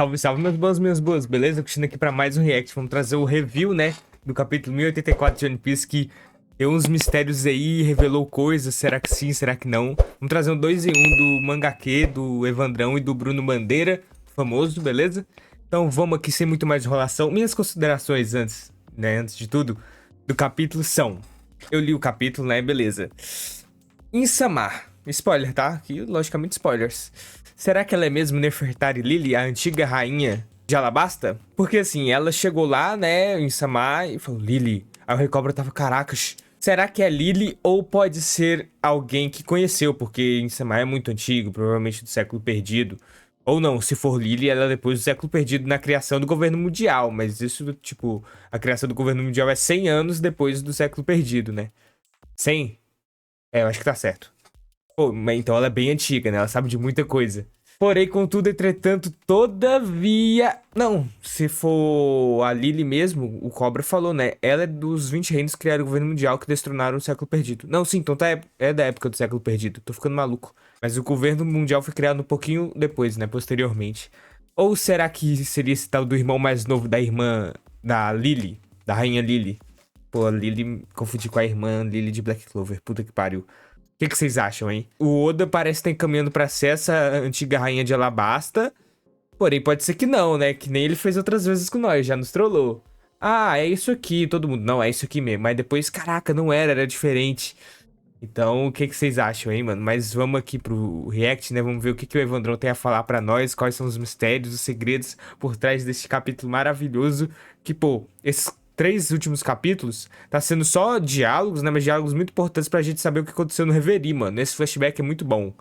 Salve, salve, meus boas, beleza? Continuando aqui pra mais um react. Vamos trazer o review, né, do capítulo 1084 de One Piece, que deu uns mistérios aí, revelou coisas, será que sim, será que não? Vamos trazer um 2 em 1 do Mangaque, do Evandrão e do Bruno Bandeira, famoso, beleza? Então vamos aqui sem muito mais enrolação. Minhas considerações antes, né, antes de tudo, do capítulo são... Eu li o capítulo, né, beleza. Insama. Spoiler, tá? Aqui, logicamente, spoilers. Será que ela é mesmo Nefertari Lily, a antiga rainha de Alabasta? Porque assim, ela chegou lá, né, em Insama e falou, Lily. Aí o Rei Cobra tava, caracas, será que é Lily ou pode ser alguém que conheceu? Porque Insama é muito antigo, provavelmente do século perdido. Ou não, se for Lily, ela é depois do século perdido na criação do governo mundial. Mas isso, tipo, a criação do governo mundial é 100 anos depois do século perdido, né? 100? É, eu acho que tá certo. Pô, mas então ela é bem antiga, né? Ela sabe de muita coisa. Porém, contudo, entretanto, todavia... Não, se for a Lily mesmo, o Cobra falou, né? Ela é dos 20 reinos que criaram o governo mundial que destronaram o século perdido. Não, sim, então tá, é da época do século perdido. Tô ficando maluco. Mas o governo mundial foi criado um pouquinho depois, né? Posteriormente. Ou será que seria esse tal do irmão mais novo da irmã da Lily? Da rainha Lily? Pô, a Lily confundi com a irmã Lily de Black Clover. Puta que pariu. O que vocês acham, hein? O Oda parece estar encaminhando pra ser essa antiga rainha de Alabasta. Porém, pode ser que não, né? Que nem ele fez outras vezes com nós, já nos trollou. Ah, é isso aqui, todo mundo. Não, é isso aqui mesmo. Mas depois, caraca, não era, era diferente. Então, o que vocês acham, hein, mano? Mas vamos aqui pro react, né? Vamos ver o que o Evandrão tem a falar pra nós, quais são os mistérios, os segredos por trás deste capítulo maravilhoso. Que, pô, esses 3 últimos capítulos tá sendo só diálogos, né? Mas diálogos muito importantes pra gente saber o que aconteceu no Reverie, mano. Esse flashback é muito bom.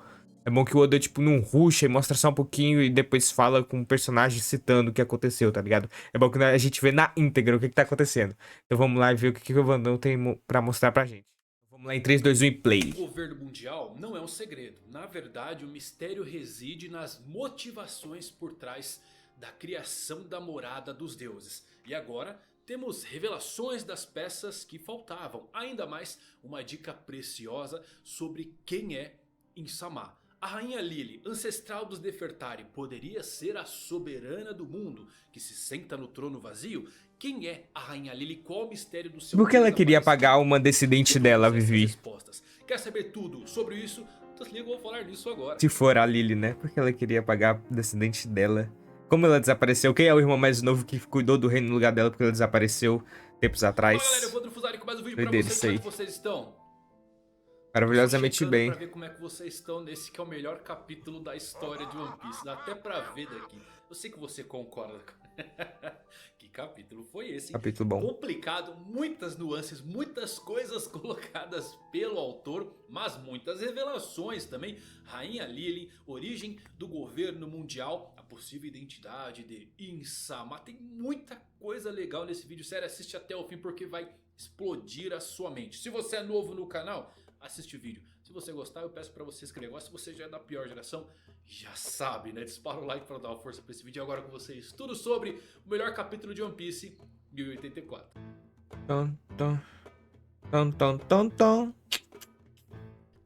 É bom que o Oda, tipo, não rusha e mostra só um pouquinho e depois fala com o personagem citando o que aconteceu, tá ligado? É bom que a gente vê na íntegra o que tá acontecendo. Então vamos lá e ver o que o Evandrão tem pra mostrar pra gente. Vamos lá em 3, 2, 1 e play. O governo mundial não é um segredo. Na verdade, o mistério reside nas motivações por trás da criação da morada dos deuses. E agora temos revelações das peças que faltavam. Ainda mais uma dica preciosa sobre quem é Insama. A rainha Lily, ancestral dos Nefertari, poderia ser a soberana do mundo que se senta no trono vazio? Quem é a rainha Lily? Qual o mistério do seu Por que ela queria desaparecimento? pagar uma descendente dela, Vivi? Respostas. Quer saber tudo sobre isso? Então se liga, eu vou falar nisso agora. Se for a Lily, né? Porque ela queria pagar a descendente dela. Como ela desapareceu? Quem é o irmão mais novo que cuidou do reino no lugar dela porque ela desapareceu tempos atrás? Fala galera, eu vou Drufuzari com mais um vídeo pra Doideira vocês. isso Como é aí. que vocês estão? Maravilhosamente Tô só checando bem. pra ver como é que vocês estão nesse que é o melhor capítulo da história de One Piece. Dá até pra ver daqui. Eu sei que você concorda. Que capítulo foi esse? Capítulo bom. Complicado, muitas nuances, muitas coisas colocadas pelo autor, mas muitas revelações também. Rainha Lily, origem do governo mundial, a possível identidade de Insama. Tem muita coisa legal nesse vídeo, sério, assiste até o fim porque vai explodir a sua mente. Se você é novo no canal, assiste o vídeo. Se você gostar, eu peço pra você se inscrever. Agora, se você já é da pior geração, já sabe, né? Dispara o like pra dar uma força pra esse vídeo. E agora com vocês, tudo sobre o melhor capítulo de One Piece, 1084. Tom, tom. Tom, tom, tom, tom.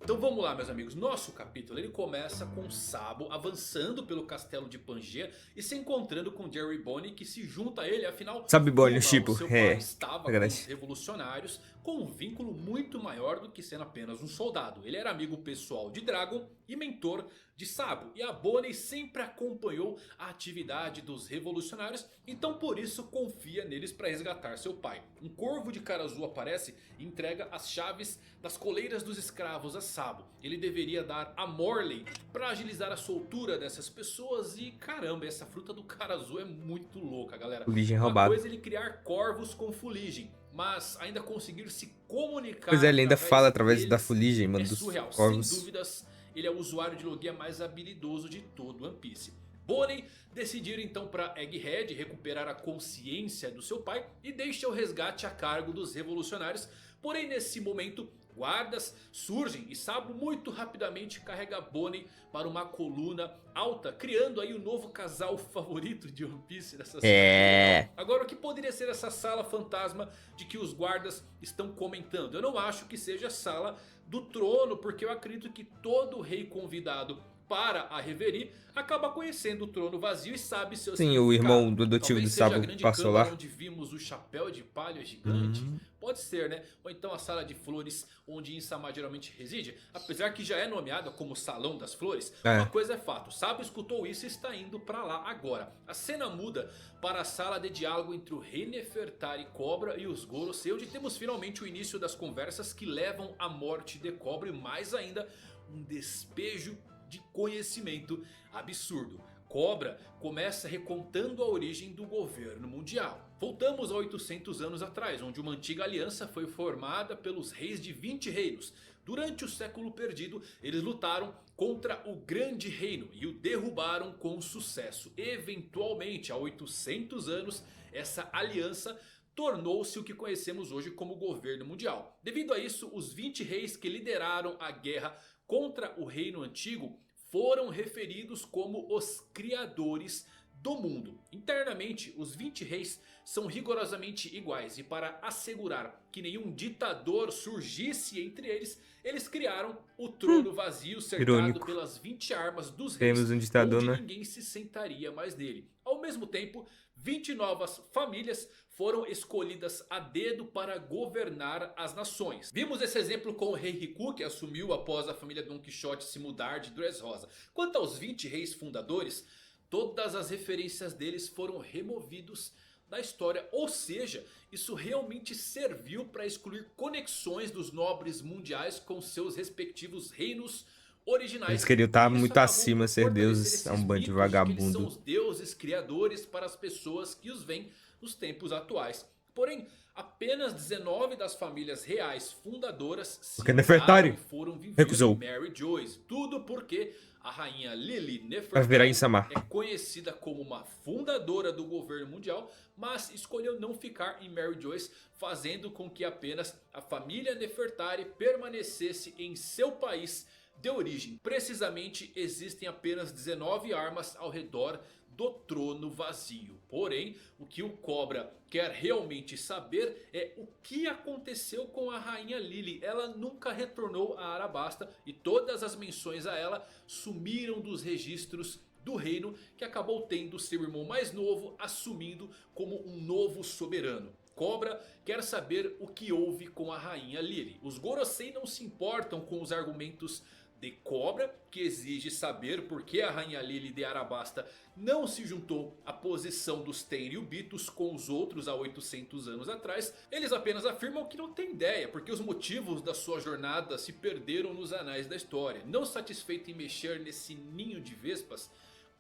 Então vamos lá, meus amigos. Nosso capítulo ele começa com Sabo avançando pelo castelo de Pangaea e se encontrando com Jerry Bonnie, que se junta a ele. Afinal, Sabe, Bonnie, Kuma, tipo, o seu pai estava com verdade. os revolucionários com um vínculo muito maior do que sendo apenas um soldado. Ele era amigo pessoal de Dragon e mentor de Sabo. E a Bonnie sempre acompanhou a atividade dos revolucionários, então por isso confia neles para resgatar seu pai. Um corvo de cara azul aparece e entrega as chaves das coleiras dos escravos a Sabo. Ele deveria dar a Morley para agilizar a soltura dessas pessoas. E caramba, essa fruta do cara azul é muito louca, galera. Fuligem Uma roubado. coisa é ele criar corvos com fuligem, mas ainda conseguir se comunicar. Pois é, ele ainda fala através deles da fuligem, mano, é dos surreal. corvos. Sem dúvidas, ele é o usuário de logia mais habilidoso de todo One Piece. Bonnie decidir então para Egghead recuperar a consciência do seu pai e deixa o resgate a cargo dos revolucionários. Porém, nesse momento, guardas surgem e Sabo muito rapidamente carrega Bonnie para uma coluna alta, criando aí o novo casal favorito de One Piece nessa série. Agora, o que poderia ser essa sala fantasma de que os guardas estão comentando? Eu não acho que seja a sala do trono, porque eu acredito que todo rei convidado para a Reverie, acaba conhecendo o trono vazio e sabe seu Sim, significado. o irmão do adotivo Talvez do seja a Sabo grande passou câmara lá. onde vimos o chapéu de palha gigante. Hum. Pode ser, né? Ou então a sala de flores onde Insama geralmente reside. Apesar que já é nomeada como Salão das Flores. Uma coisa é fato, Sabo escutou isso e está indo pra lá agora. A cena muda para a sala de diálogo entre o rei Nefertari Cobra e os Gorosei, onde temos finalmente o início das conversas que levam à morte de Cobra e mais ainda um despejo de conhecimento absurdo. Cobra começa recontando a origem do governo mundial. Voltamos a 800 anos atrás, onde uma antiga aliança foi formada pelos reis de 20 reinos. Durante o século perdido, eles lutaram contra o grande reino e o derrubaram com sucesso. Eventualmente, há 800 anos, essa aliança tornou-se o que conhecemos hoje como governo mundial. Devido a isso, os 20 reis que lideraram a guerra contra o reino antigo foram referidos como os criadores do mundo. Internamente, os 20 reis são rigorosamente iguais e para assegurar que nenhum ditador surgisse entre eles, eles criaram o trono vazio cercado Irônico. pelas 20 armas dos reis, Temos um ditador, onde né? ninguém se sentaria mais nele. Ao mesmo tempo, 20 novas famílias foram escolhidas a dedo para governar as nações. Vimos esse exemplo com o rei Riku, que assumiu após a família Don Quixote se mudar de Dressrosa. Quanto aos 20 reis fundadores, todas as referências deles foram removidos da história. Ou seja, isso realmente serviu para excluir conexões dos nobres mundiais com seus respectivos reinos originais. Eles queriam estar Isso muito acabou acima, por ser fortalecer deuses. esses É um bando de mitos que eles são vagabundo. os deuses criadores para as pessoas que os veem nos tempos atuais. Porém, apenas 19 das famílias reais fundadoras se Porque mudaram Nefertari e foram viver recusou. em Mary Joyce. Tudo porque a rainha Lily Vai virar Nefertari Insama. é conhecida como uma fundadora do governo mundial, mas escolheu não ficar em Mary Joyce, fazendo com que apenas a família Nefertari permanecesse em seu país de origem. Precisamente, existem apenas 19 armas ao redor do trono vazio. Porém, o que o Cobra quer realmente saber é o que aconteceu com a rainha Lily. Ela nunca retornou a Arabasta e todas as menções a ela sumiram dos registros do reino, que acabou tendo seu irmão mais novo assumindo como um novo soberano. Cobra quer saber o que houve com a rainha Lily. Os Gorosei não se importam com os argumentos de Cobra, que exige saber por que a rainha Lily de Arabasta não se juntou à posição dos Tenryubitos com os outros há 800 anos atrás. Eles apenas afirmam que não tem ideia, porque os motivos da sua jornada se perderam nos anais da história. Não satisfeito em mexer nesse ninho de vespas,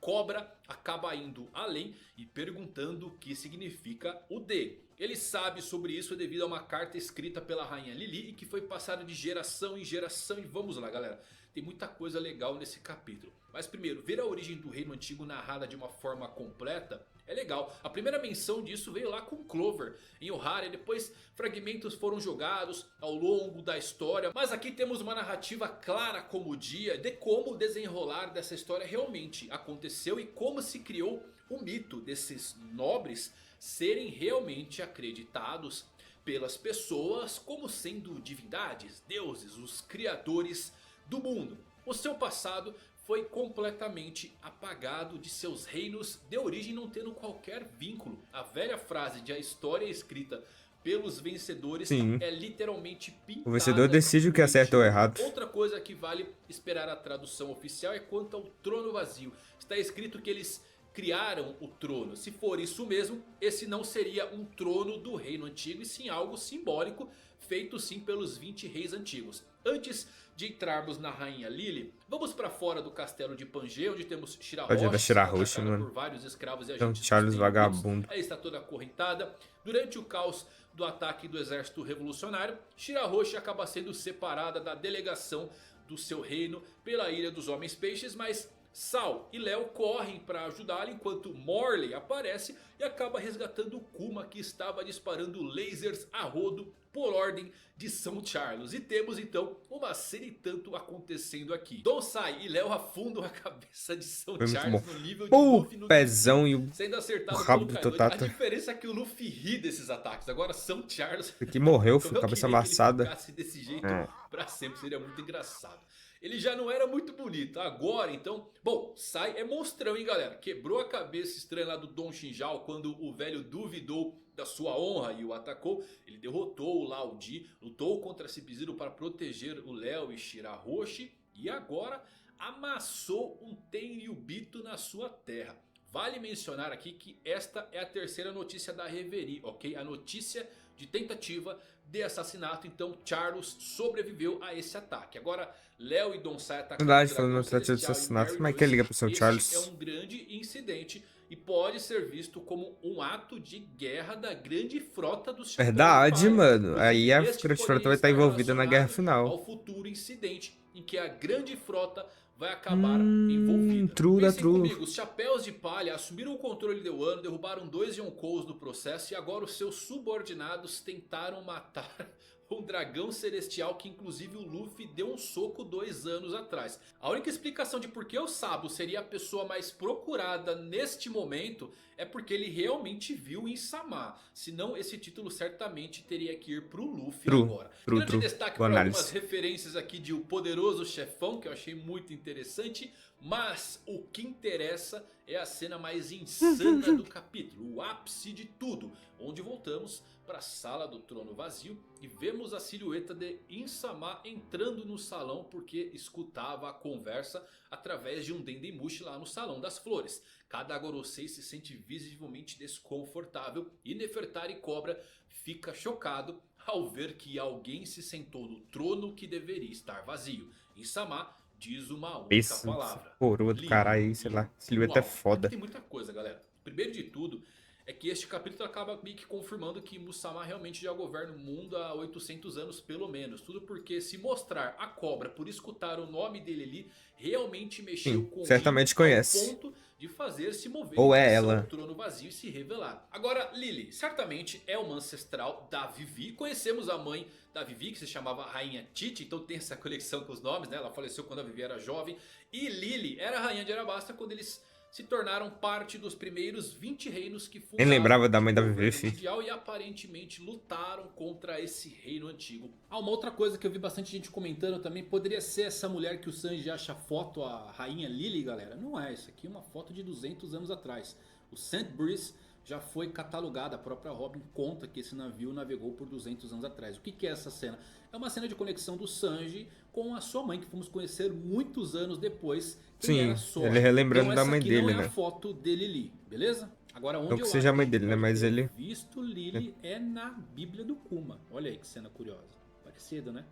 Cobra acaba indo além e perguntando o que significa o D. Ele sabe sobre isso devido a uma carta escrita pela rainha Lily e que foi passada de geração em geração. E vamos lá, galera, tem muita coisa legal nesse capítulo. Mas primeiro, ver a origem do reino antigo narrada de uma forma completa é legal. A primeira menção disso veio lá com Clover em Ohara. Depois fragmentos foram jogados ao longo da história. Mas aqui temos uma narrativa clara como o dia de como o desenrolar dessa história realmente aconteceu e como se criou o mito desses nobres serem realmente acreditados pelas pessoas como sendo divindades, deuses, os criadores do mundo. O seu passado foi completamente apagado de seus reinos de origem, não tendo qualquer vínculo. A velha frase de a história é escrita pelos vencedores Sim. é literalmente pintada. O vencedor decide o que é certo ou errado. Outra coisa que vale esperar a tradução oficial é quanto ao trono vazio. Está escrito que eles criaram o trono. Se for isso mesmo, esse não seria um trono do reino antigo, e sim algo simbólico, feito sim pelos 20 reis antigos. Antes de entrarmos na rainha Lily, vamos para fora do castelo de Pange, onde temos Tadinha da Shirahoshi, Shirahoshi, mano. por vários escravos e Então, agentes Charles dos vagabundo. Ela está toda acorrentada. Durante o caos do ataque do exército revolucionário, Shirahoshi acaba sendo separada da delegação do seu reino pela Ilha dos Homens Peixes, mas Sal e Léo correm para ajudá-la enquanto Morley aparece e acaba resgatando Kuma, que estava disparando lasers a rodo por ordem de São Charles. E temos então uma cena e tanto acontecendo aqui. Donsai e Léo afundam a cabeça de São Foi muito Charles bom. no nível de Pô, Luffy no pezão e o sendo acertado rabo pelo do Kaido. A Totata. diferença é que o Luffy ri desses ataques. Agora São Charles que morreu, como foi eu cabeça queria que ele amassada. ficasse desse jeito pra sempre, seria muito engraçado. ele já não era muito bonito. Agora, então... Bom, Sai é monstrão, hein, galera? Quebrou a cabeça estranha lá do Don Xinjiao quando o velho duvidou da sua honra e o atacou. Ele derrotou o Lao Di, lutou contra Sub-Zero para proteger o Léo e Shirahoshi. E agora amassou um Tenryubito na sua terra. Vale mencionar aqui que esta é a terceira notícia da Reverie, ok? A notícia de tentativa de assassinato. Então Charles sobreviveu a esse ataque. Agora Léo e Donsai atacando o Verdade, Dragão falando no tentativa de Celestial e assassinato. Mary Como é que ele liga Louise. pro seu Este Charles? é um grande incidente e pode ser visto como um ato de guerra da grande frota dos Chapéus de Verdade, Palha. mano. Aí a Este grande frota poderia vai estar estar envolvida na guerra relacionado final. ao futuro incidente em que a grande frota vai acabar envolvida. True da Pensem true. comigo, os Chapéus de Palha assumiram o controle de Wano, derrubaram 2 Yonkous no processo e agora os seus subordinados tentaram matar um dragão celestial que inclusive o Luffy deu um soco 2 anos atrás. A única explicação de por que o Sabo seria a pessoa mais procurada neste momento é porque ele realmente viu em Sama. Senão esse título certamente teria que ir pro Luffy agora. Grande destaque para algumas referências aqui de O Poderoso Chefão, que eu achei muito interessante. Mas o que interessa é a cena mais insana do capítulo, o ápice de tudo, onde voltamos para a sala do trono vazio e vemos a silhueta de Insama entrando no salão porque escutava a conversa através de um Dendemushi lá no Salão das Flores. Cada Gorosei se sente visivelmente desconfortável e Nefertari Cobra fica chocado ao ver que alguém se sentou no trono que deveria estar vazio. Insama diz uma única palavra. Coroa do caralho, sei lá. Silhueta é foda. Tem muita coisa, galera. Primeiro de tudo é que este capítulo acaba meio que confirmando que Musama realmente já governa o mundo há 800 anos pelo menos. Tudo porque se mostrar a cobra por escutar o nome dele ali, realmente mexeu com certamente conhece. ao ponto de fazer se mover Ou é em ela. ao trono vazio e se revelar. Agora Lily certamente é uma ancestral da Vivi. Conhecemos a mãe da Vivi, que se chamava Rainha Tite, então tem essa conexão com os nomes, né? Ela faleceu quando a Vivi era jovem. E Lily era a rainha de Arabasta quando eles se tornaram parte dos primeiros 20 reinos que fundaram Nem lembrava da mãe da o governo Vivi, mundial e aparentemente lutaram contra esse reino antigo. Uma outra coisa que eu vi bastante gente comentando também, poderia ser essa mulher que o Sanji acha foto, a rainha Lily, galera. Não é, isso aqui é uma foto de 200 anos atrás. O St. Breeze já foi catalogado, a própria Robin conta que esse navio navegou por 200 anos atrás. O que é essa cena? É uma cena de conexão do Sanji com a sua mãe, que fomos conhecer muitos anos depois. Sim, ele relembrando então, da mãe dele, não é né? a foto de Lily, beleza? Agora, onde Não que eu seja a acho mãe que dele, né? pode Mas ter ele... visto Lily é na Bíblia do Kuma. Olha aí que cena curiosa. Parecido, né?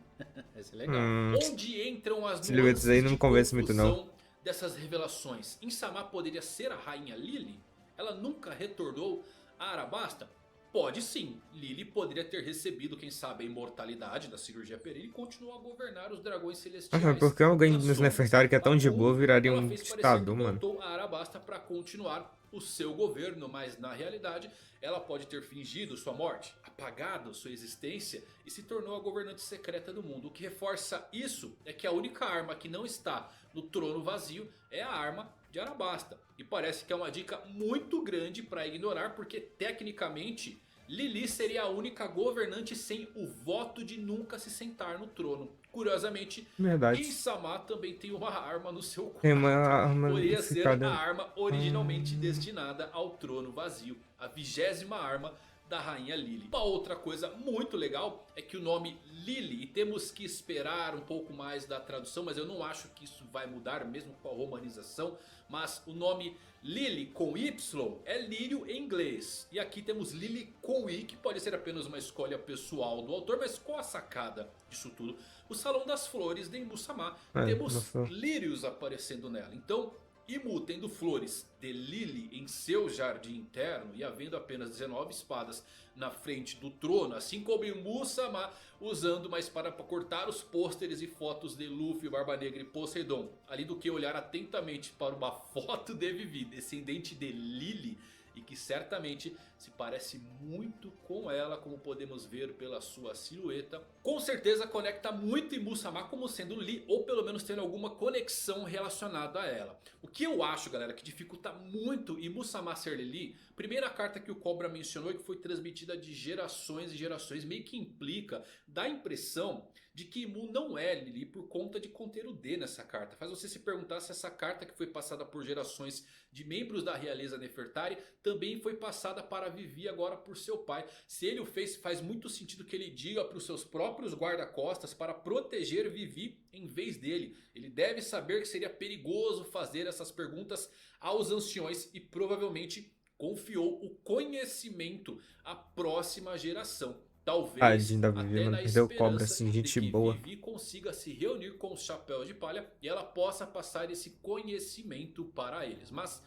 Essa é legal. Onde entram as silhuetas aí não me convence muito, não. Dessas revelações? Insama poderia ser a rainha Lily? Ela nunca retornou a Arabasta? Pode sim, Lily poderia ter recebido, quem sabe, a imortalidade da cirurgia Peril e continuou a governar os dragões celestiais. Porque alguém nas nos sombras. Nefertari que é tão de boa viraria Ela um fez parecer ditador, que mano. voltou a Arabasta para continuar o seu governo, mas na realidade ela pode ter fingido sua morte, apagado sua existência e se tornou a governante secreta do mundo. O que reforça isso é que a única arma que não está no trono vazio é a arma de Arabasta. E parece que é uma dica muito grande para ignorar, porque tecnicamente Lily seria a única governante sem o voto de nunca se sentar no trono. Curiosamente, Verdade. Insama também tem uma arma no seu quarto. Tem uma arma Poderia ser ficada... a arma originalmente destinada ao trono vazio. A 20ª arma da rainha Lily. Uma outra coisa muito legal é que o nome Lily, e temos que esperar um pouco mais da tradução, mas eu não acho que isso vai mudar mesmo com a romanização, mas o nome Lily com Y é lírio em inglês. E aqui temos Lily com I, que pode ser apenas uma escolha pessoal do autor, mas qual a sacada disso tudo? O Salão das Flores de Imu-sama, temos lírios aparecendo nela. Então, Imu tendo flores de Lily em seu jardim interno e havendo apenas 19 espadas na frente do trono, assim como Imu-sama usando uma espada para cortar os pôsteres e fotos de Luffy, Barba Negra e Poseidon, além do que olhar atentamente para uma foto de Vivi, descendente de Lily, e que certamente se parece muito com ela, como podemos ver pela sua silhueta. Com certeza conecta muito Imu-sama como sendo Lee, ou pelo menos tendo alguma conexão relacionada a ela. O que eu acho, galera, que dificulta muito Imu-sama ser Lee, primeira carta que o Cobra mencionou e que foi transmitida de gerações e gerações, meio que implica, dá a impressão de que Imu não é Lili por conta de conter o D nessa carta. Faz você se perguntar se essa carta, que foi passada por gerações de membros da realeza Nefertari, também foi passada para Vivi agora por seu pai. Se ele o fez, faz muito sentido que ele diga para os seus próprios guarda-costas para proteger Vivi em vez dele. Ele deve saber que seria perigoso fazer essas perguntas aos anciões e provavelmente confiou o conhecimento à próxima geração. Talvez Tadinho da Vivi, até mano. na Perdeu cobra, esperança assim, de gente que boa. Vivi consiga se reunir com os chapéus de palha e ela possa passar esse conhecimento para eles. Mas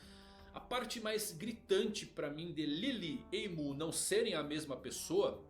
a parte mais gritante para mim de Lili e Imu não serem a mesma pessoa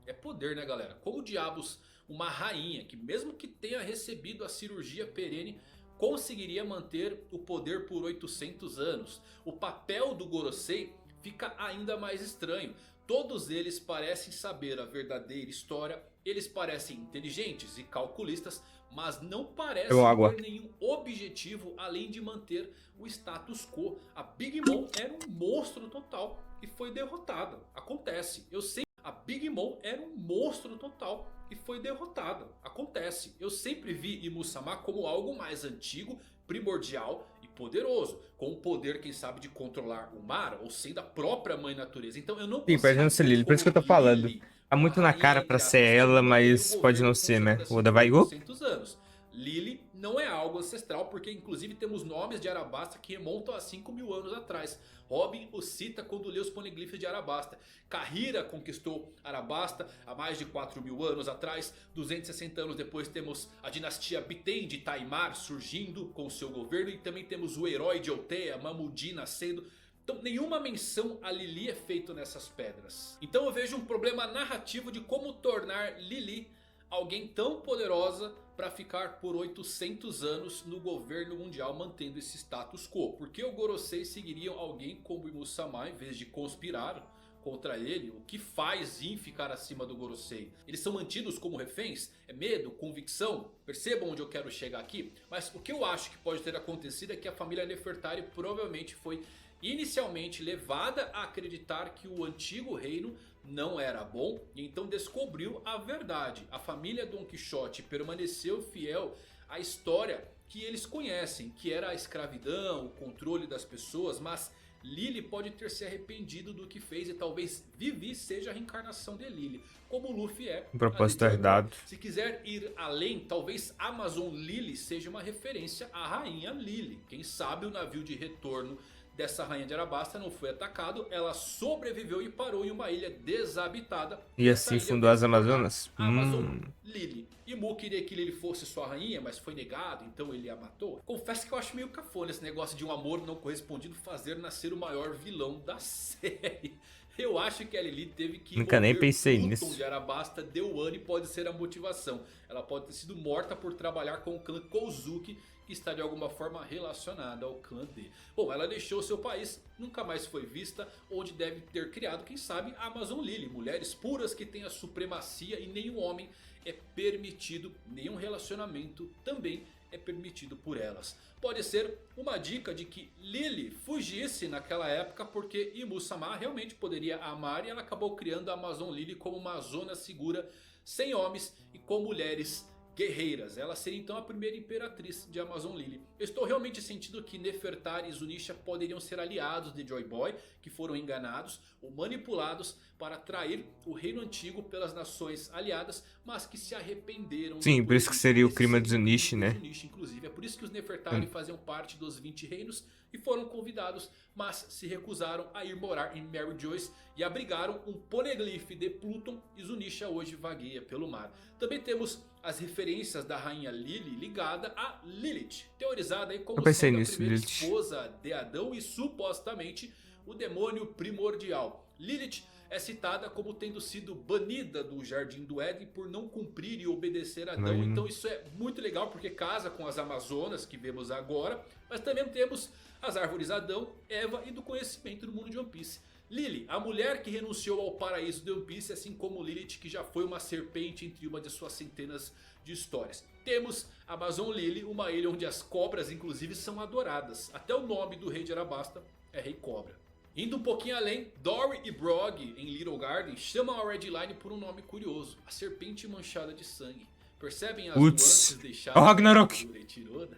é poder, né, galera? Como diabos uma rainha que, mesmo que tenha recebido a cirurgia perene, conseguiria manter o poder por 800 anos? O papel do Gorosei fica ainda mais estranho. Todos eles parecem saber a verdadeira história, eles parecem inteligentes e calculistas, mas não parecem ter nenhum objetivo além de manter o status quo. A Big Mom era um monstro total e foi derrotada. Acontece, eu sei. A Big Mom era um monstro total e foi derrotada. Acontece, eu sempre vi Imu-sama como algo mais antigo, primordial e poderoso, com o poder, quem sabe, de controlar o mar ou sendo a própria mãe natureza. Então eu não consigo. Sim, pode não ser Lili, por isso que eu tô falando. Tá muito na cara pra ser ela, mas pode não ser, né? O Oda vai igual? Anos. Lili não é algo ancestral, porque inclusive temos nomes de Arabasta que remontam a 5.000 anos atrás. Robin o cita quando lê os poneglyphs de Arabasta. Kahira conquistou Arabasta há mais de 4.000 anos atrás. 260 anos depois temos a dinastia Biten de Taimar surgindo com seu governo. E também temos o herói de Altea, Mamudi, nascendo. Então nenhuma menção a Lili é feita nessas pedras. Então eu vejo um problema narrativo de como tornar Lili alguém tão poderosa para ficar por 800 anos no governo mundial, mantendo esse status quo. Porque o Gorosei seguiriam alguém como Imu-sama em vez de conspirar contra ele? O que faz Yin ficar acima do Gorosei? Eles são mantidos como reféns? É medo? Convicção? Percebam onde eu quero chegar aqui? Mas o que eu acho que pode ter acontecido é que a família Nefertari provavelmente foi inicialmente levada a acreditar que o antigo reino não era bom e então descobriu a verdade. A família Don Quixote permaneceu fiel à história que eles conhecem, que era a escravidão, o controle das pessoas, mas Lili pode ter se arrependido do que fez e talvez Vivi seja a reencarnação de Lili, como Luffy é. Um propósito herdado. Se quiser ir além, talvez Amazon Lily seja uma referência à rainha Lily. Quem sabe o navio de retorno dessa rainha de Arabasta não foi atacado, ela sobreviveu e parou em uma ilha desabitada. E assim fundou as Amazonas? Amazon Lily. Imu queria que Lily fosse sua rainha, mas foi negado, então ele a matou. Confesso que eu acho meio cafona esse negócio de um amor não correspondido fazer nascer o maior vilão da série. Eu acho que a Lily teve que Nunca nem pensei Pluton nisso. de Arabasta deu ano e pode ser a motivação. Ela pode ter sido morta por trabalhar com o clã Kozuki, que está de alguma forma relacionada ao clã D. Bom, ela deixou seu país, nunca mais foi vista, onde deve ter criado, quem sabe, a Amazon Lily. Mulheres puras que têm a supremacia e nenhum homem é permitido, nenhum relacionamento também é permitido por elas. Pode ser uma dica de que Lily fugisse naquela época porque Imu-sama realmente poderia amar e ela acabou criando a Amazon Lily como uma zona segura, sem homens e com mulheres guerreiras. Ela seria então a primeira imperatriz de Amazon Lily. Eu estou realmente sentindo que Nefertari e Zunisha poderiam ser aliados de Joy Boy, que foram enganados ou manipulados para trair o reino antigo pelas nações aliadas, mas que se arrependeram. Sim, por isso que seria o crime de Zunisha, né? Inclusive, é por isso que os Nefertari faziam parte dos 20 reinos e foram convidados, mas se recusaram a ir morar em Mary Joyce e abrigaram um poneglyph de Pluton, e Zunisha hoje vagueia pelo mar. Também temos as referências da rainha Lily ligada a Lilith, teorizada aí como sendo a primeira esposa de Adão e supostamente o demônio primordial. Lilith é citada como tendo sido banida do Jardim do Éden por não cumprir e obedecer a Adão. Então isso é muito legal porque casa com as Amazonas que vemos agora. Mas também temos as árvores Adão, Eva e do conhecimento no mundo de One Piece. Lily, a mulher que renunciou ao paraíso de One Piece, assim como Lilith, que já foi uma serpente entre uma de suas centenas de histórias. Temos Amazon Lily, uma ilha onde as cobras inclusive são adoradas. Até o nome do rei de Arabasta é Rei Cobra. Indo um pouquinho além, Dory e Brog em Little Garden chamam a Red Line por um nome curioso: a Serpente Manchada de Sangue. Percebem as Putz. nuances Ó, deixadas o Ragnarok. por Eiichiro, né?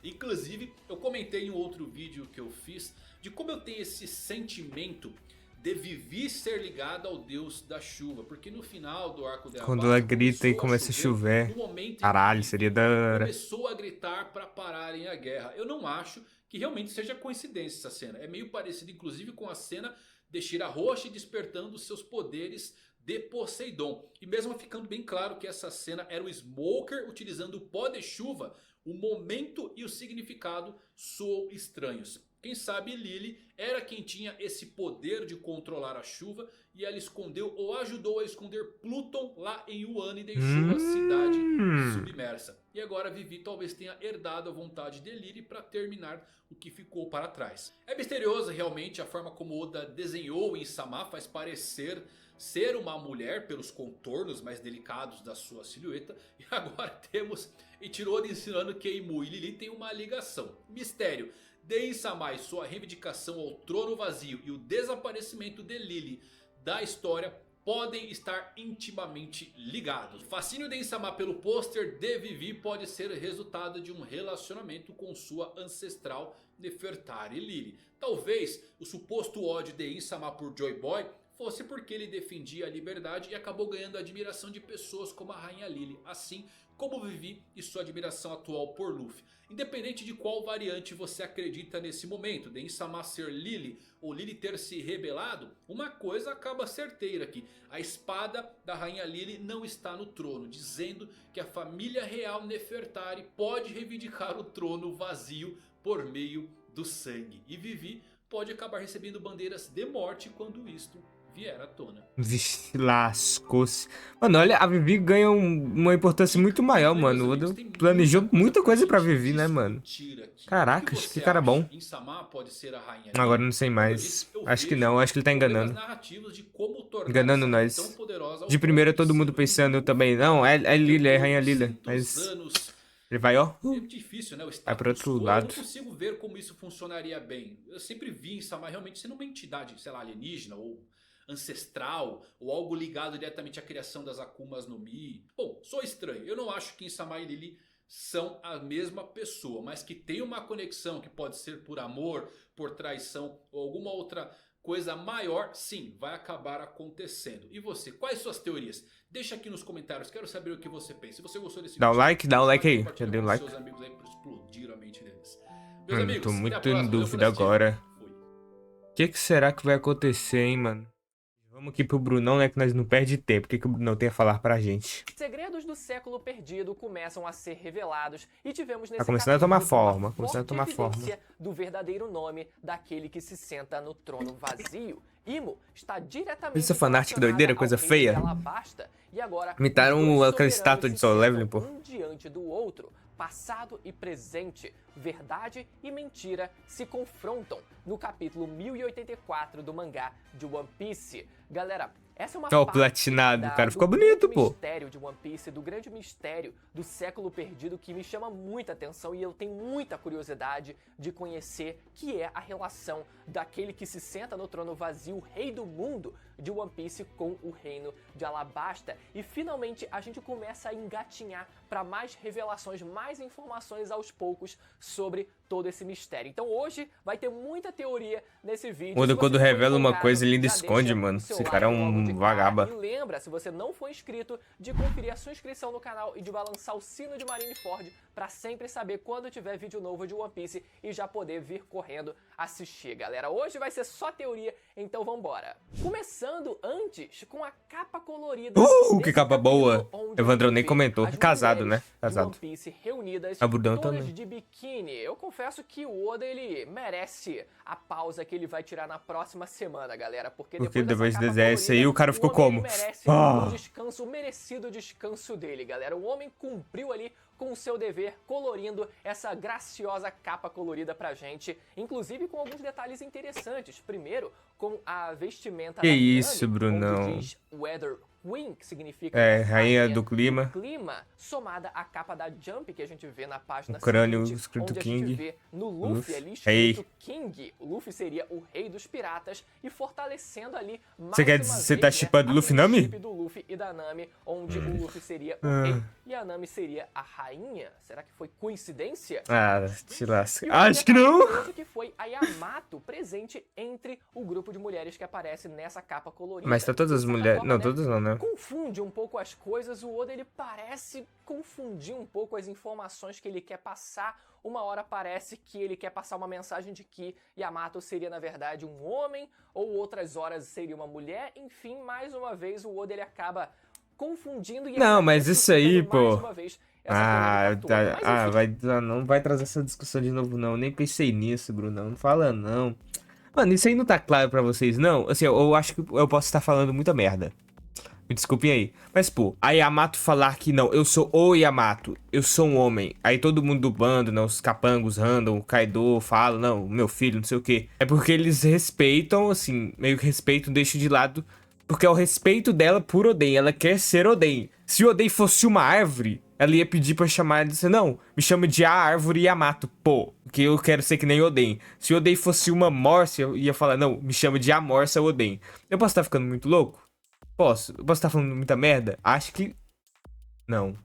Inclusive, eu comentei em um outro vídeo que eu fiz de como eu tenho esse sentimento de Vivi ser ligada ao deus da chuva. Porque no final do arco de Quando Alabasta ela grita e começou começa a chover. no momento em Caralho, que seria Vivi da hora. começou a gritar para pararem a guerra. Eu não acho que realmente seja coincidência essa cena. É meio parecido inclusive com a cena de Shirahoshi despertando seus poderes de Poseidon. E mesmo ficando bem claro que essa cena era o Smoker utilizando o pó de chuva, o momento e o significado soam estranhos. Quem sabe Lily era quem tinha esse poder de controlar a chuva e ela escondeu ou ajudou a esconder Pluton lá em Yuan e deixou a cidade submersa. E agora Vivi talvez tenha herdado a vontade de Lily para terminar o que ficou para trás. É misteriosa realmente a forma como Oda desenhou Insama, faz parecer ser uma mulher pelos contornos mais delicados da sua silhueta. E agora temos Eiichiro ensinando que Imu e Lily têm uma ligação. Mistério de Insama e sua reivindicação ao trono vazio e o desaparecimento de Lily da história podem estar intimamente ligados. O fascínio de Insama pelo pôster de Vivi pode ser resultado de um relacionamento com sua ancestral Nefertari Lily. Talvez o suposto ódio de Insama por Joy Boy fosse porque ele defendia a liberdade e acabou ganhando a admiração de pessoas como a Rainha Lily, assim como Vivi e sua admiração atual por Luffy. Independente de qual variante você acredita nesse momento, de Insama ser Lily ou Lily ter se rebelado, uma coisa acaba certeira aqui: a espada da Rainha Lily não está no trono, dizendo que a família real Nefertari pode reivindicar o trono vazio por meio do sangue. E Vivi pode acabar recebendo bandeiras de morte quando isto vier à tona. Vixe, lascou-se. Mano, olha, a Vivi ganha uma importância muito maior, mano. O Oda planejou muita coisa pra Vivi, né, mano? Caracas, que cara bom. Agora eu não sei mais. Acho que não, acho que ele tá enganando. Enganando nós. De primeira todo mundo pensando também, não, é Lily, é Rainha Lily. Mas ele vai, ó. É difícil, né? O Vai pro outro status quo. lado. Eu não consigo ver como isso funcionaria bem. Eu sempre vi Insama realmente sendo uma entidade, sei lá, alienígena ou ancestral, ou algo ligado diretamente à criação das Akumas no Mi. Bom, sou estranho. Eu não acho que Insama e Lily são a mesma pessoa, mas que tem uma conexão que pode ser por amor, por traição ou alguma outra coisa maior, sim, vai acabar acontecendo. E você, quais suas teorias? Deixa aqui nos comentários, quero saber o que você pensa. Se você gostou desse Dá um vídeo, like aí. Já deu com like. seus amigos aí para explodir a mente deles. Meus Mano, amigos, tô até a muito próxima. em Valeu por dúvida assistir. agora. Fui. O que será que vai acontecer, hein, mano? Vamos aqui pro Brunão, né, que nós não perde tempo. O que o Brunão tem a falar pra gente? Segredos do século perdido começam a ser revelados e tivemos nesse Tá começando a tomar capítulo uma forma, começando a tomar forte forma. evidência do verdadeiro nome daquele que se senta no trono vazio. Imo está diretamente Essa fanart que doideira, relacionada coisa ao reino feia. de Alabasta, e agora Imitaram os dois aquela soberanos estátua de se Solo sentam Leveling, pô. um diante do outro. Passado e presente, verdade e mentira se confrontam no capítulo 1084 do mangá de One Piece. Galera, essa é uma Ó, o parte platinado, cara, do ficou grande bonito, pô. mistério de One Piece, do grande mistério do século perdido que me chama muita atenção e eu tenho muita curiosidade de conhecer, que é a relação daquele que se senta no trono vazio, o rei do mundo de One Piece, com o reino de Alabasta. E finalmente a gente começa a engatinhar para mais revelações, mais informações aos poucos sobre todo esse mistério. Então hoje vai ter muita teoria nesse vídeo. Oda, Se você quando for revela uma empolgado, coisa, ele ainda já esconde, deixa mano. o seu Esse like cara é logo de um cara. vagaba. E lembra, se você não for inscrito, de conferir a sua inscrição no canal e de balançar o sino de Marineford para sempre saber quando tiver vídeo novo de One Piece e já poder vir correndo assistir, galera. Hoje vai ser só teoria, então vambora. Começando antes com a capa colorida. Que desse capa boa. capítulo onde Evandrão a gente nem vê comentou. as Casado, né? mulheres de Casado. One Piece reunidas, A Budão todas também. de biquíni. Eu confesso que o Oda, ele merece a pausa que ele vai tirar na próxima semana, galera. Porque depois dessa capa desse aí, colorida, o cara ficou homem, como? ele merece Ah. um descanso, o merecido descanso dele, galera. O homem cumpriu ali com o seu dever, colorindo essa graciosa capa colorida pra gente, inclusive com alguns detalhes interessantes. Primeiro, com a vestimenta Que da Nami, isso, Brunão. onde diz Weather Queen, que significa rainha do clima. somada à capa da Jump que a gente vê na página O crânio seguinte, escrito onde King. a gente vê no Luffy ali Rei. escrito King. O Luffy seria o rei dos piratas e fortalecendo ali mais Você quer uma dizer, vez, você tá shippando aquele Luffy e Nami? chip do Luffy e da Nami, onde o Luffy seria o rei e a Nami seria a rainha. Será que foi coincidência? Ah, te lasca. E o Acho que detalhe não. curioso que foi a Yamato presente entre o grupo de mulheres que aparece nessa capa colorida. Mas tá todas as De certa mulheres... forma, Não, todas não, né? confunde um pouco as coisas, o Oda ele parece confundir um pouco as informações que ele quer passar. Uma hora parece que ele quer passar uma mensagem de que Yamato seria na verdade um homem, ou outras horas seria uma mulher, enfim, mais uma vez o Oda ele acaba confundindo e Não, ainda mas isso aí, ressuscitando mais pô. uma vez essa polêmica toda. Mas, enfim, Não vai trazer essa discussão de novo, não. Nem pensei nisso, Brunão. Não fala, não. Mano, isso aí não tá claro pra vocês, não? Assim, eu acho que eu posso estar falando muita merda. Me desculpem aí. Mas, pô, a Yamato falar que não, eu sou o Yamato, eu sou um homem. Aí todo mundo do bando, né, os capangos, Random, o Kaido, falam, não, meu filho, não sei o quê. É porque eles respeitam, assim, meio que respeitam, deixam de lado. Porque é o respeito dela por Oden, ela quer ser Oden. Se Oden fosse uma árvore, ela ia pedir pra chamar e dizer, não, me chama de a árvore Yamato, pô, porque eu quero ser que nem Oden. Se Oden fosse uma morsa, eu ia falar, não, me chama de a morsa Oden. Eu posso estar ficando muito louco? Posso. Eu posso estar falando muita merda? Acho que... Não.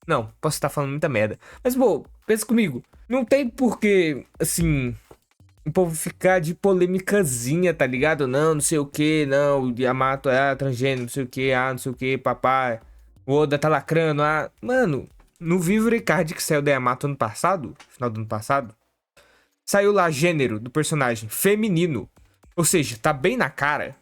Não, posso estar falando muita merda. Mas, pô, pensa comigo. Não tem porquê, assim... O povo ficar de polêmicazinha, tá ligado? Não sei o que, não, o Yamato é transgênero, não sei o que, não sei o que, papai. O Oda tá lacrando, Mano, no Vivo Card que saiu da Yamato ano passado, final do ano passado, saiu lá gênero do personagem, feminino. Ou seja, tá bem na cara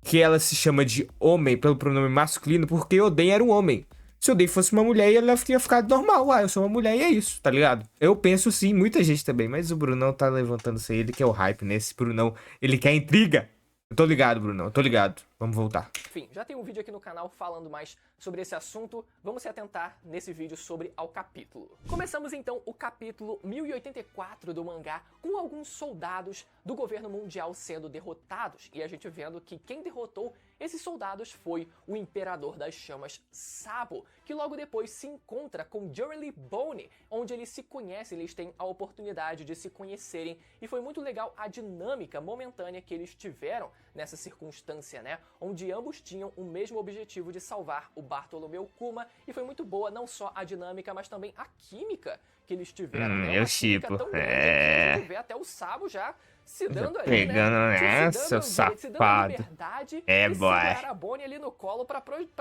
que ela se chama de homem pelo pronome masculino porque Oden era um homem. Se Oden fosse uma mulher, ela tinha ficado normal. Eu sou uma mulher e é isso, tá ligado? Eu penso sim, muita gente também, mas o Brunão tá levantando isso aí, ele quer o hype nesse Brunão, ele quer intriga. Eu tô ligado, Brunão, eu tô ligado. Vamos voltar. Enfim, já tem um vídeo aqui no canal falando mais sobre esse assunto, vamos se atentar nesse vídeo sobre ao capítulo. Começamos então o capítulo 1084 do mangá, com alguns soldados do governo mundial sendo derrotados, e a gente vendo que quem derrotou esses soldados foi o Imperador das Chamas, Sabo, que logo depois se encontra com Jory Bone, onde eles se conhecem, eles têm a oportunidade de se conhecerem, e foi muito legal a dinâmica momentânea que eles tiveram nessa circunstância, né? Onde ambos tinham o mesmo objetivo de salvar o Bartolomeu Kuma, e foi muito boa não só a dinâmica, mas também a química que eles tiveram, né? Eu Uma química chipo. tão grande que a gente vê até o Sabo já se dando ali, Pegando né? nessa, Se dando safado. liberdade É, e boy. segurar a Bonnie ali no colo pra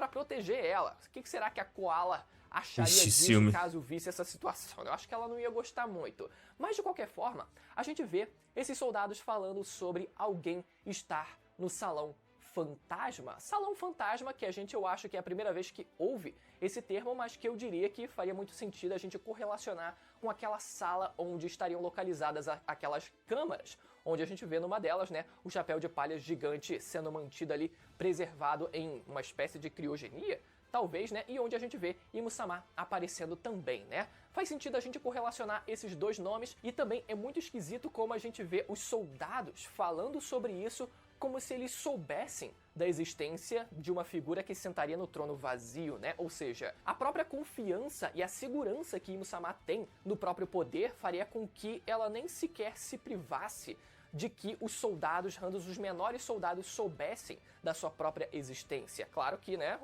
proteger ela. O que será que a Koala acharia Ixi, disso ciúme. caso visse essa situação? Eu acho que ela não ia gostar muito. Mas de qualquer forma, a gente vê esses soldados falando sobre alguém estar no Salão Fantasma. Salão Fantasma, que eu acho que é a primeira vez que ouve esse termo, mas que eu diria que faria muito sentido a gente correlacionar com aquela sala onde estariam localizadas aquelas câmaras, onde a gente vê numa delas, né, o chapéu de palha gigante sendo mantido ali, preservado em uma espécie de criogenia, talvez, né, e onde a gente vê Imu-sama aparecendo também, né. Faz sentido a gente correlacionar esses dois nomes, e também é muito esquisito como a gente vê os soldados falando sobre isso como se eles soubessem da existência de uma figura que sentaria no trono vazio, né? Ou seja, a própria confiança e a segurança que Imu-sama tem no próprio poder faria com que ela nem sequer se privasse de que os soldados, os menores soldados, soubessem da sua própria existência. Claro que, né,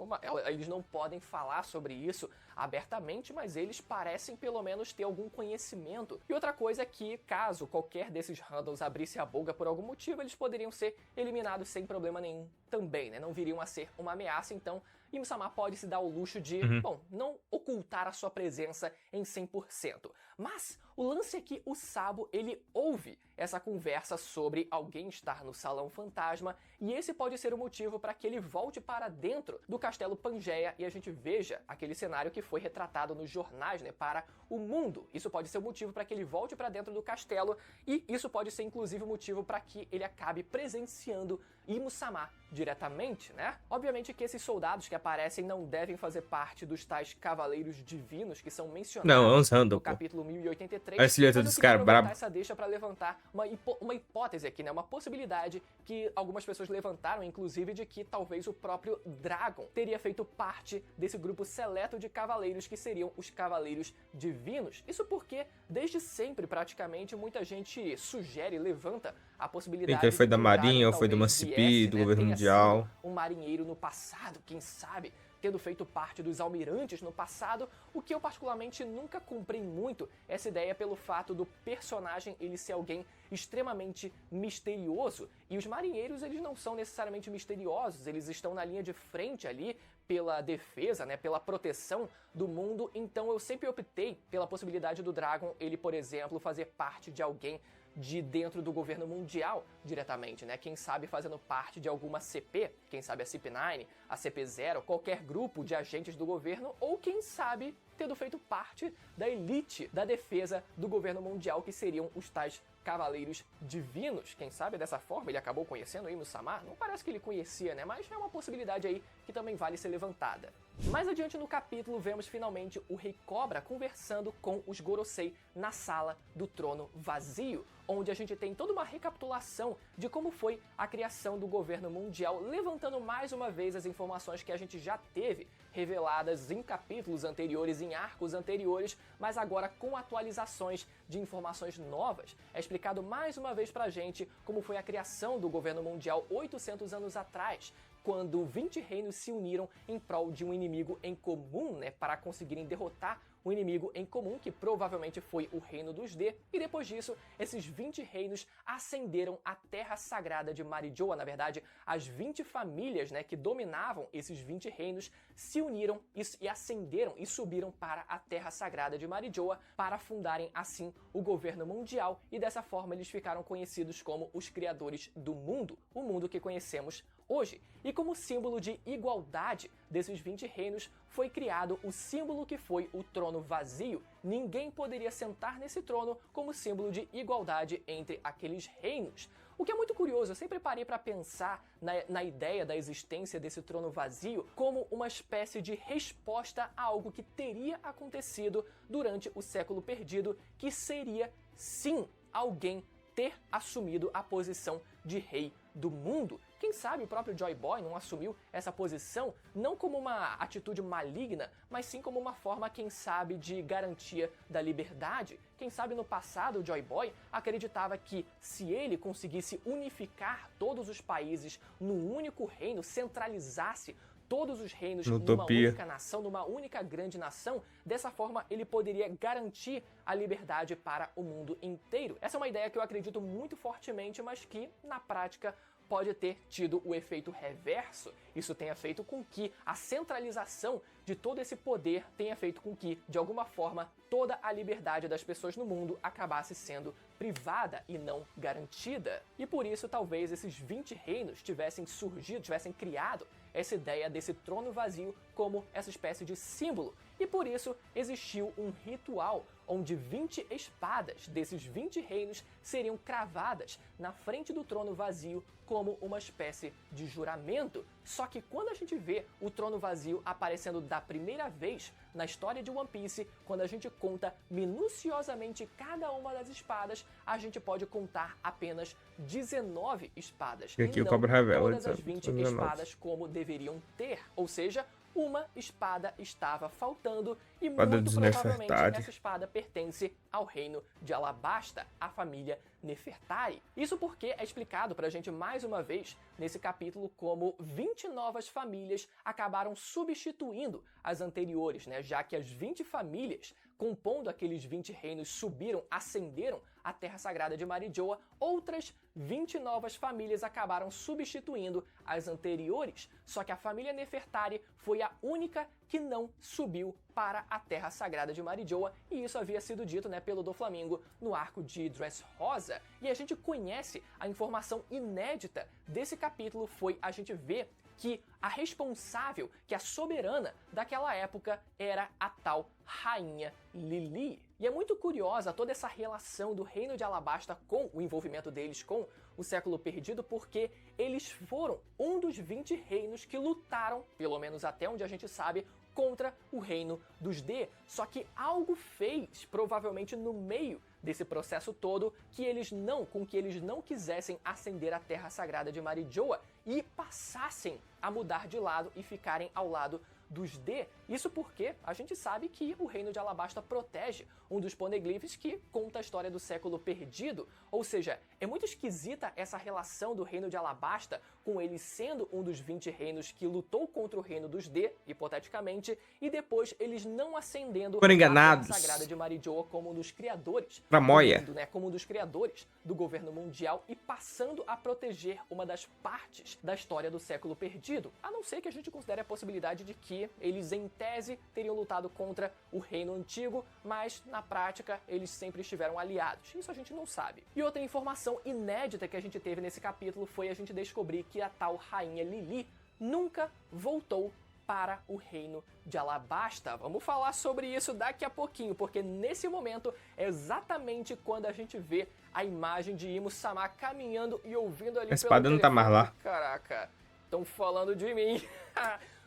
eles não podem falar sobre isso abertamente, mas eles parecem pelo menos ter algum conhecimento. E outra coisa é que, caso qualquer desses Randalls abrisse a boca por algum motivo, eles poderiam ser eliminados sem problema nenhum também, né? Não viriam a ser uma ameaça, então Imu-sama pode se dar o luxo de, bom, não ocultar a sua presença em 100%. Mas o lance é que o Sabo, ele ouve essa conversa sobre alguém estar no Salão Fantasma, e esse pode ser o motivo para que ele volte para dentro do Castelo Pangeia e a gente veja aquele cenário que foi retratado nos jornais, né, para o mundo. Isso pode ser o motivo para que ele volte para dentro do castelo, e isso pode ser inclusive o motivo para que ele acabe presenciando Imu-sama de diretamente, né? Obviamente que esses soldados que aparecem não devem fazer parte dos tais cavaleiros divinos que são mencionados Não, é uns random, no pô. capítulo 1083. Olha a silhueta mas eu dos queria caras, aproveitar brabo. essa deixa para levantar uma hipótese aqui, né? Uma possibilidade que algumas pessoas levantaram, inclusive, de que talvez o próprio Dragon teria feito parte desse grupo seleto de cavaleiros que seriam os cavaleiros divinos. Isso porque, desde sempre, praticamente, muita gente sugere, levanta a possibilidade Então, ele foi de da que o Dragon Marinha ou foi do talvez Emancipe, viesse, do né, governo tenha mundial? sido um marinheiro no passado, quem sabe, tendo feito parte dos almirantes no passado, o que eu particularmente nunca comprei muito essa ideia pelo fato do personagem ele ser alguém extremamente misterioso, e os marinheiros eles não são necessariamente misteriosos, eles estão na linha de frente ali pela defesa, né, pela proteção do mundo, então eu sempre optei pela possibilidade do Dragon ele, por exemplo, fazer parte de alguém de dentro do governo mundial diretamente, né? Quem sabe fazendo parte de alguma CP, quem sabe a CP9, a CP0, qualquer grupo de agentes do governo, ou quem sabe tendo feito parte da elite da defesa do governo mundial, que seriam os tais cavaleiros divinos. Quem sabe dessa forma ele acabou conhecendo aí Samar? Não parece que ele conhecia, né? Mas é uma possibilidade aí que também vale ser levantada. Mais adiante no capítulo, vemos finalmente o Rei Cobra conversando com os Gorosei na sala do trono vazio, onde a gente tem toda uma recapitulação de como foi a criação do governo mundial, levantando mais uma vez as informações que a gente já teve reveladas em capítulos anteriores, em arcos anteriores, mas agora com atualizações de informações novas. É explicado mais uma vez pra gente como foi a criação do governo mundial 800 anos atrás, quando 20 reinos se uniram em prol de um inimigo em comum, né, para conseguirem derrotar um inimigo em comum, que provavelmente foi o Reino dos D, e depois disso, esses 20 reinos ascenderam a Terra Sagrada de Marijoa. Na verdade, as 20 famílias, né, que dominavam esses 20 reinos se uniram e ascenderam e subiram para a Terra Sagrada de Marijoa para fundarem, assim, o governo mundial, e dessa forma eles ficaram conhecidos como os criadores do mundo, o mundo que conhecemos hoje. E como símbolo de igualdade desses 20 reinos, foi criado o símbolo que foi o trono vazio. Ninguém poderia sentar nesse trono como símbolo de igualdade entre aqueles reinos. O que é muito curioso, eu sempre parei para pensar na ideia da existência desse trono vazio como uma espécie de resposta a algo que teria acontecido durante o século perdido, que seria, sim, alguém ter assumido a posição de rei do mundo. Quem sabe o próprio Joy Boy não assumiu essa posição não como uma atitude maligna, mas sim como uma forma, quem sabe, de garantia da liberdade. Quem sabe no passado o Joy Boy acreditava que se ele conseguisse unificar todos os países num único reino, centralizasse todos os reinos numa única nação, numa única grande nação, dessa forma ele poderia garantir a liberdade para o mundo inteiro. Essa é uma ideia que eu acredito muito fortemente, mas que, na prática, pode ter tido o efeito reverso. Isso tenha feito com que a centralização de todo esse poder tenha feito com que, de alguma forma, toda a liberdade das pessoas no mundo acabasse sendo privada e não garantida. E por isso, talvez esses 20 reinos tivessem surgido, tivessem criado essa ideia desse trono vazio como essa espécie de símbolo. E por isso existiu um ritual onde 20 espadas desses 20 reinos seriam cravadas na frente do trono vazio como uma espécie de juramento. Só que quando a gente vê o trono vazio aparecendo da primeira vez na história de One Piece, quando a gente conta minuciosamente cada uma das espadas, a gente pode contar apenas 19 espadas. E aqui e o não Cobra revela, todas as 20 19. espadas como deveriam ter. Ou seja, uma espada estava faltando e Espada muito dos provavelmente Nefertari. essa espada pertence ao reino de Alabasta, a família Nefertari. Isso porque é explicado pra gente mais uma vez nesse capítulo como 20 novas famílias acabaram substituindo as anteriores, né? Já que as 20 famílias compondo aqueles 20 reinos subiram, ascenderam a Terra Sagrada de Marijoa, outras 20 novas famílias acabaram substituindo as anteriores. Só que a família Nefertari foi a única que não subiu para a Terra Sagrada de Marijoa, e isso havia sido dito, né, pelo Doflamingo no arco de Dressrosa. E a gente conhece a informação inédita desse capítulo, foi a gente ver que a responsável, que a soberana daquela época era a tal Rainha Lili. E é muito curiosa toda essa relação do reino de Alabasta com o envolvimento deles com o século perdido porque eles foram um dos 20 reinos que lutaram, pelo menos até onde a gente sabe, contra o reino dos D. Só que algo fez, provavelmente no meio desse processo todo, que eles não quisessem ascender a Terra Sagrada de Marijoa e passassem a mudar de lado e ficarem ao lado dos D. Isso porque a gente sabe que o reino de Alabasta protege um dos poneglyphs que conta a história do século perdido, ou seja, é muito esquisita essa relação do reino de Alabasta com ele sendo um dos 20 reinos que lutou contra o reino dos D, hipoteticamente, e depois eles não ascendendo Foram enganados. a Terra Sagrada de Marijoa como um dos criadores Pra Moia. do mundo, né? Como um dos criadores do governo mundial e passando a proteger uma das partes da história do século perdido, a não ser que a gente considere a possibilidade de que eles, em tese, teriam lutado contra o reino antigo, mas na prática eles sempre estiveram aliados. Isso a gente não sabe. E outra informação inédita que a gente teve nesse capítulo foi a gente descobrir que a tal rainha Lili nunca voltou para o reino de Alabasta. Vamos falar sobre isso daqui a pouquinho, porque nesse momento é exatamente quando a gente vê a imagem de Imo-sama caminhando e ouvindo ali A espada pelo não tá mais telefone. lá. Caraca, estão falando de mim.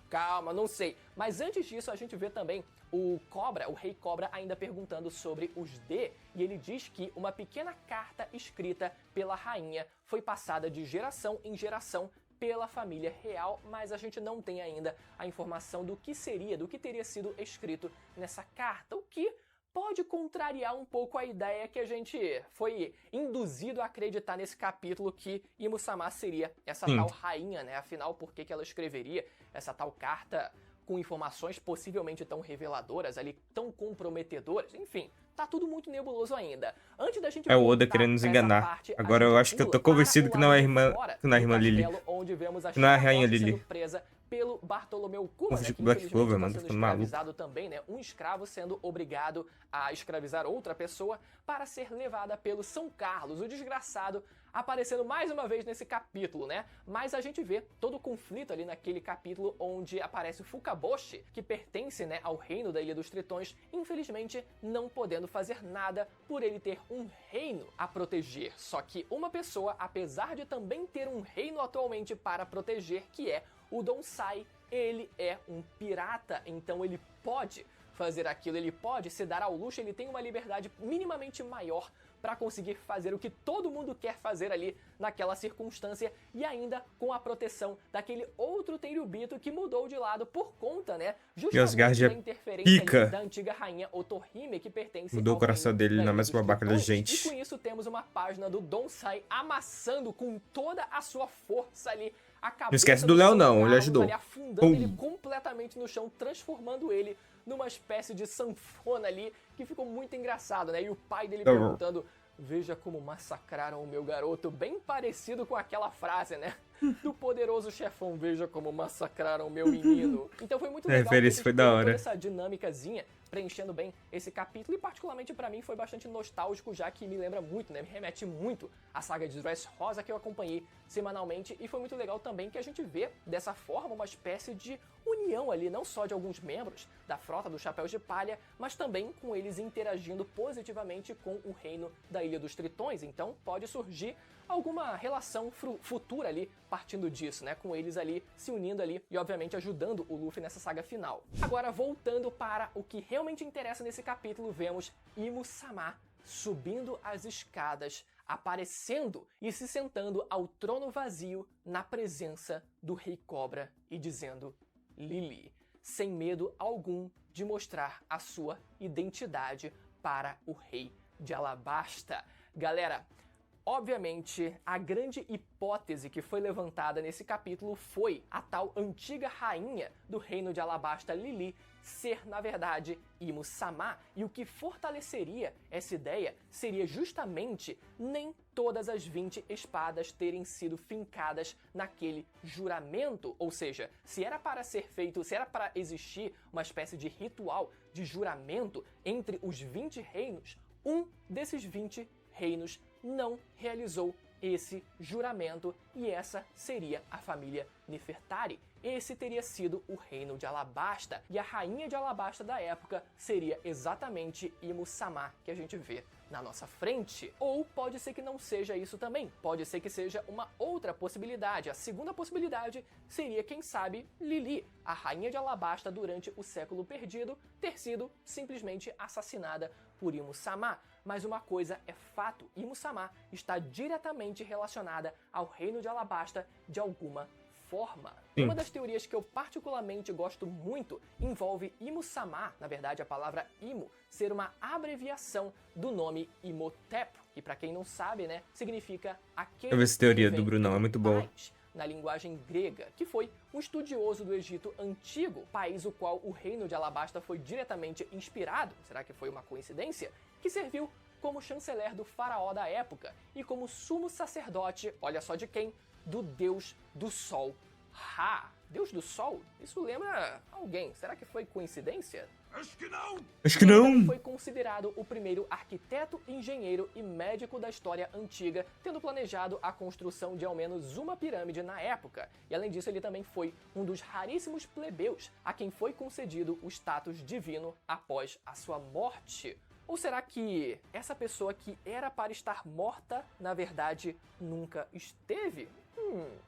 Calma, não sei. Mas antes disso, a gente vê também o Cobra, o Rei Cobra, ainda perguntando sobre os D, e ele diz que uma pequena carta escrita pela rainha foi passada de geração em geração pela família real, mas a gente não tem ainda a informação do que teria sido escrito nessa carta, o que pode contrariar um pouco a ideia que a gente foi induzido a acreditar nesse capítulo que Imo-sama seria essa tal rainha, né? Afinal, por que ela escreveria essa tal carta com informações possivelmente tão reveladoras ali, tão comprometedoras? Enfim, tá tudo muito nebuloso ainda. Antes da gente É o Oda voltar querendo nos pra essa enganar. parte, a Agora eu gente acho que eu tô pula convencido para que o não é a lado de irmã, fora que não é a do irmã Lili. castelo, onde vemos a Não é a China rainha Roche Lili. sendo presa pelo Bartolomeu Kuma, né, que Black infelizmente Clover, está mano, sendo tô ficando maluco. escravizado também, né? Um escravo sendo obrigado a escravizar outra pessoa para ser levada pelo São Carlos, o desgraçado, aparecendo mais uma vez nesse capítulo, né? Mas a gente vê todo o conflito ali naquele capítulo onde aparece o Fukaboshi, que pertence, né, ao reino da Ilha dos Tritões, infelizmente não podendo fazer nada por ele ter um reino a proteger. Só que uma pessoa, apesar de também ter um reino atualmente para proteger, que é o Donsai, ele é um pirata, então ele pode fazer aquilo, ele pode se dar ao luxo, ele tem uma liberdade minimamente maior para conseguir fazer o que todo mundo quer fazer ali naquela circunstância e ainda com a proteção daquele outro Tenryubito que mudou de lado por conta, né, justamente da interferência ali da antiga rainha Otohime, que pertence Mudou ao o coração reino dele, da não é Ilha mais dos babaca da Tritões. gente. E com isso temos uma página do Donsai amassando com toda a sua força ali a cabeça Não esquece do Léo São não, ele Carlos, ajudou. ali, afundando ele completamente no chão, transformando ele numa espécie de sanfona ali, que ficou muito engraçado, né? E o pai dele perguntando: veja como massacraram o meu garoto, bem parecido com aquela frase, né? Do poderoso chefão, veja como massacraram o meu menino. Então foi muito legal, referência foi da hora. toda essa dinâmicazinha, preenchendo bem esse capítulo, e particularmente pra mim foi bastante nostálgico, já que me lembra muito, né? Me remete muito à saga de Dressrosa, que eu acompanhei semanalmente, e foi muito legal também que a gente vê dessa forma uma espécie de união ali, não só de alguns membros da frota dos Chapéus de Palha, mas também com eles interagindo positivamente com o reino da Ilha dos Tritões. Então pode surgir alguma relação futura ali partindo disso, né? Com eles ali se unindo ali e obviamente ajudando o Luffy nessa saga final. Agora, voltando para o que realmente interessa nesse capítulo, vemos Imo-sama subindo as escadas, aparecendo e se sentando ao trono vazio na presença do Rei Cobra e dizendo: Lili, sem medo algum de mostrar a sua identidade para o Rei de Alabasta. Galera, obviamente, a grande hipótese que foi levantada nesse capítulo foi a tal antiga rainha do reino de Alabasta, Lili, ser, na verdade, Imo-sama, e o que fortaleceria essa ideia seria justamente nem todas as 20 espadas terem sido fincadas naquele juramento, ou seja, se era para existir uma espécie de ritual de juramento entre os 20 reinos, um desses 20 reinos não realizou esse juramento, e essa seria a família Nefertari. Esse teria sido o reino de Alabasta, e a rainha de Alabasta da época seria exatamente Imo-sama, que a gente vê na nossa frente. Ou pode ser que não seja isso também. Pode ser que seja uma outra possibilidade. A segunda possibilidade seria, quem sabe, Lili, a rainha de Alabasta durante o século perdido, ter sido simplesmente assassinada por Imu-sama. Mas uma coisa é fato, Imu-sama está diretamente relacionada ao reino de Alabasta de alguma forma. Uma das teorias que eu particularmente gosto muito envolve Imu-sama, na verdade a palavra Imu, ser uma abreviação do nome Imhotep, que pra quem não sabe, né, significa aquele Eu vi essa teoria que do vem Brunão, é muito boa. paz, na linguagem grega, que foi um estudioso do Egito Antigo, país o qual o reino de Alabasta foi diretamente inspirado, será que foi uma coincidência? Que serviu como chanceler do faraó da época e como sumo sacerdote, olha só de quem? Do deus do sol, Ra. Deus do sol? Isso lembra alguém. Será que foi coincidência? Acho que não! Ele foi considerado o primeiro arquiteto, engenheiro e médico da história antiga, tendo planejado a construção de ao menos uma pirâmide na época. E além disso, ele também foi um dos raríssimos plebeus a quem foi concedido o status divino após a sua morte. Ou será que essa pessoa que era para estar morta, na verdade, nunca esteve?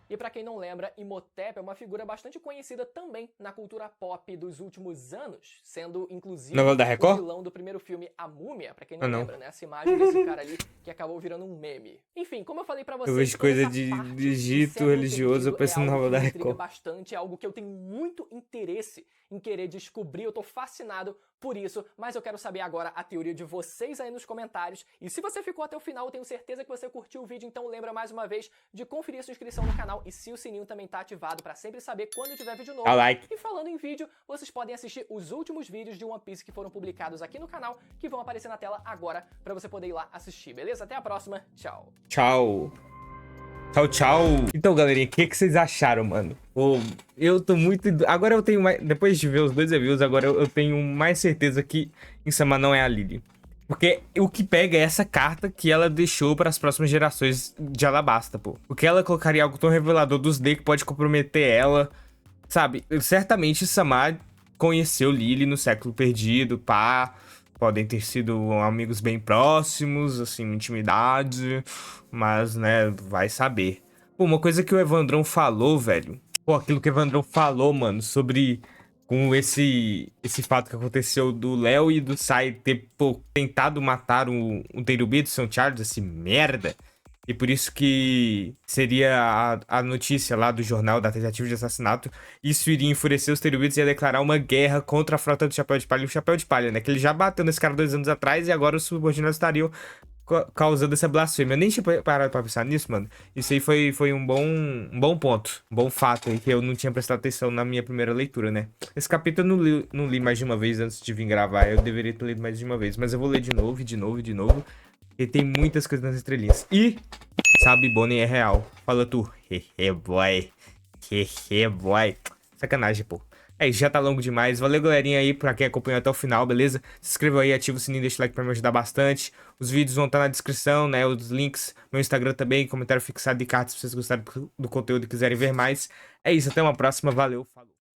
E pra quem não lembra, Imhotep é uma figura bastante conhecida também na cultura pop dos últimos anos, sendo inclusive Novela da o Record? vilão do primeiro filme A Múmia, pra quem não não. lembra, né? Essa imagem desse cara ali que acabou virando um meme. Enfim, como eu falei pra vocês, Eu vejo toda coisa essa de parte do Egito século religioso, eu perdido penso é na algo novela da que me intriga Record. bastante, é algo que eu tenho muito interesse em querer descobrir, eu tô fascinado por isso, mas eu quero saber agora a teoria de vocês aí nos comentários. E se você ficou até o final, eu tenho certeza que você curtiu o vídeo, então lembra mais uma vez de conferir a sua inscrição no canal e se o sininho também tá ativado pra sempre saber quando tiver vídeo novo. Dá like. E falando em vídeo, vocês podem assistir os últimos vídeos de One Piece que foram publicados aqui no canal, que vão aparecer na tela agora pra você poder ir lá assistir, beleza? Até a próxima, tchau! Tchau. Tchau, tchau. Então, galerinha, o que vocês acharam, mano? Pô, eu tô muito... Agora eu tenho mais... Depois de ver os 2 reviews, agora eu tenho mais certeza que Insama não é a Lily. Porque o que pega é essa carta que ela deixou para as próximas gerações de Alabasta, pô. Porque ela colocaria algo tão revelador dos D que pode comprometer ela, sabe? Certamente Sama conheceu Lily no século perdido, pá. Podem ter sido amigos bem próximos, assim, intimidade, mas, né, vai saber. Pô, uma coisa que o Evandrão falou, velho. Pô, aquilo que o Evandrão falou, mano, sobre com esse fato que aconteceu do Léo e do Sai ter, pô, tentado matar o Tenryubito do São Charles, esse merda. E por isso que seria a notícia lá do jornal da tentativa de assassinato. Isso iria enfurecer os Tenryubitos e ia declarar uma guerra contra a frota do Chapéu de Palha. E o Chapéu de Palha, né? Que ele já bateu nesse cara 2 anos atrás e agora os subordinados estariam causando essa blasfêmia. Eu nem tinha parado pra pensar nisso, mano. Isso aí foi um bom ponto. Um bom fato aí que eu não tinha prestado atenção na minha primeira leitura, né? Esse capítulo eu não li mais de uma vez antes de vir gravar. Eu deveria ter lido mais de uma vez. Mas eu vou ler de novo, de novo. Porque tem muitas coisas nas estrelinhas. E, sabe, Bonnie é real. Fala tu. Hehe, boy. Hehe, boy. Sacanagem, pô. É isso, já tá longo demais. Valeu, galerinha, aí, pra quem acompanhou até o final, beleza? Se inscreva aí, ativa o sininho, deixa o like pra me ajudar bastante. Os vídeos vão estar na descrição, né? Os links, meu Instagram também, comentário fixado de cartas se vocês gostarem do conteúdo e quiserem ver mais. É isso, até uma próxima. Valeu, falou.